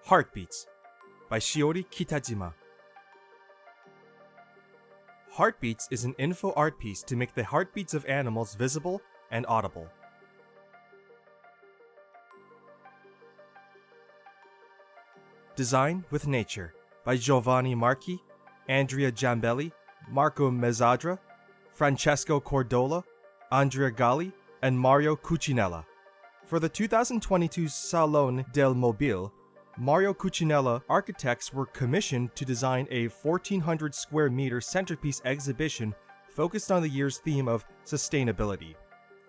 Heartbeats by Shiori Kitajima. Heartbeats is an info art piece to make the heartbeats of animals visible and audible. Design with Nature by Giovanni Marchi, Andrea Giambelli, Marco Mezzadra, Francesco Cordola, Andrea Galli, and Mario Cucinella. For the 2022 Salone del Mobile, Mario Cucinella architects were commissioned to design a 1,400 square meter centerpiece exhibition focused on the year's theme of sustainability.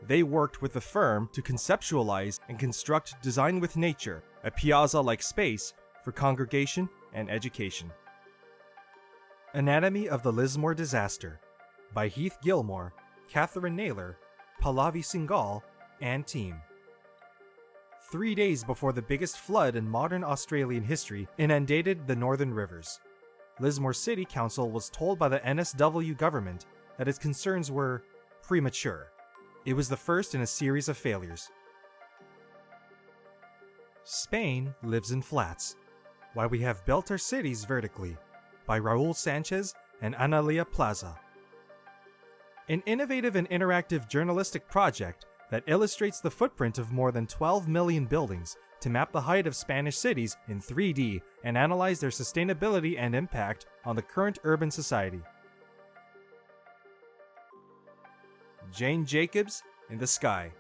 They worked with the firm to conceptualize and construct Design with Nature, a piazza-like space for congregation and education. Anatomy of the Lismore Disaster by Heath Gilmore, Catherine Naylor, Pallavi Singhal, and team. 3 days before the biggest flood in modern Australian history inundated the northern rivers, Lismore City Council was told by the NSW government that its concerns were premature. It was the first in a series of failures. Spain lives in flats. Why we have built our cities vertically by Raul Sanchez and Analia Plaza. An innovative and interactive journalistic project that illustrates the footprint of more than 12 million buildings to map the height of Spanish cities in 3D and analyze their sustainability and impact on the current urban society. Jane Jacobs in the Sky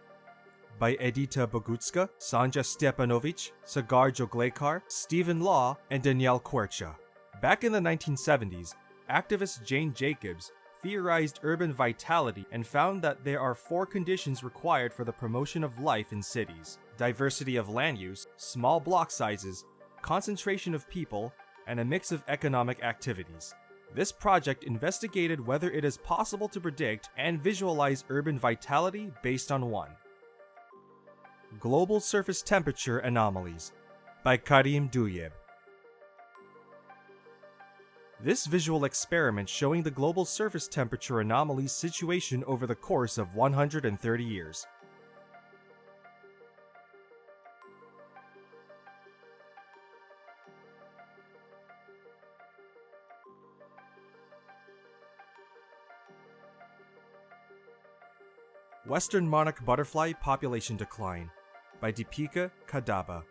by Edita Bogutska, Sanja Stepanovic, Sagar Joglekar, Stephen Law, and Danielle Quercia. Back in the 1970s, activist Jane Jacobs theorized urban vitality and found that there are 4 conditions required for the promotion of life in cities: diversity of land use, small block sizes, concentration of people, and a mix of economic activities. This project investigated whether it is possible to predict and visualize urban vitality based on 1. Global Surface Temperature Anomalies by Karim Duyeb. This visual experiment showing the global surface temperature anomalies situation over the course of 130 years. Western monarch butterfly population decline by Deepika Kadaba.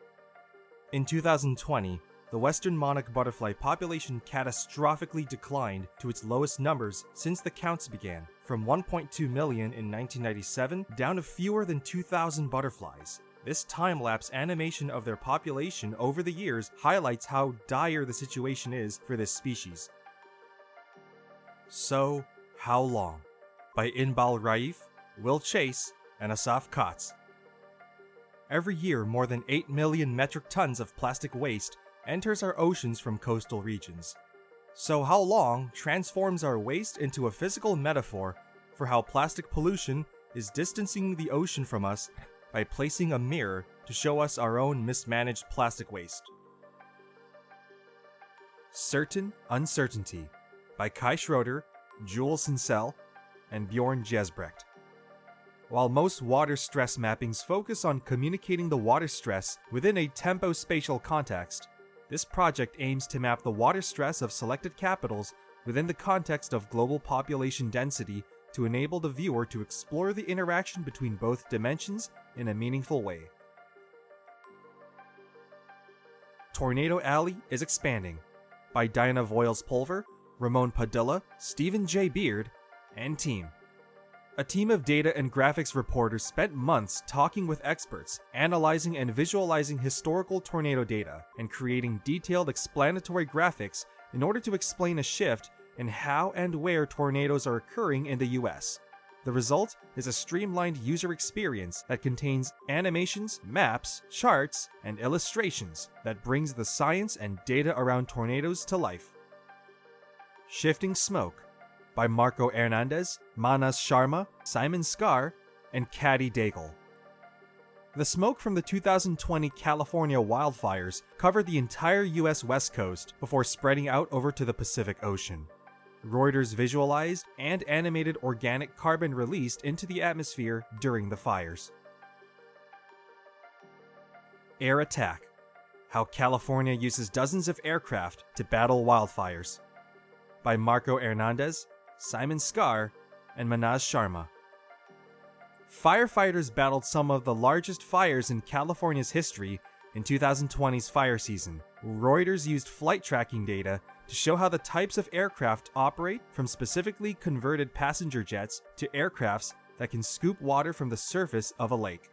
In 2020, the western monarch butterfly population catastrophically declined to its lowest numbers since the counts began, from 1.2 million in 1997 down to fewer than 2,000 butterflies. This time-lapse animation of their population over the years highlights how dire the situation is for this species. So, How Long? By Inbal Raif, Will Chase, and Asaf Katz. Every year, more than 8 million metric tons of plastic waste enters our oceans from coastal regions. So How Long transforms our waste into a physical metaphor for how plastic pollution is distancing the ocean from us by placing a mirror to show us our own mismanaged plastic waste. Certain Uncertainty by Kai Schroeder, Jules Sincel, and Bjorn Jesbrecht. While most water stress mappings focus on communicating the water stress within a tempo-spatial context, this project aims to map the water stress of selected capitals within the context of global population density to enable the viewer to explore the interaction between both dimensions in a meaningful way. Tornado Alley is Expanding by Diana Voiles-Pulver, Ramon Padilla, Stephen J. Beard, and team. A team of data and graphics reporters spent months talking with experts, analyzing and visualizing historical tornado data, and creating detailed explanatory graphics in order to explain a shift in how and where tornadoes are occurring in the US. The result is a streamlined user experience that contains animations, maps, charts, and illustrations that brings the science and data around tornadoes to life. Shifting Smoke by Marco Hernandez, Manas Sharma, Simon Scar, and Caddy Daigle. The smoke from the 2020 California wildfires covered the entire US West Coast before spreading out over to the Pacific Ocean. Reuters visualized and animated organic carbon released into the atmosphere during the fires. Air Attack How California Uses Dozens of Aircraft to Battle Wildfires, by Marco Hernandez, Simon Scar, and Manaz Sharma. Firefighters battled some of the largest fires in California's history in 2020's fire season. Reuters used flight tracking data to show how the types of aircraft operate, from specifically converted passenger jets to aircrafts that can scoop water from the surface of a lake.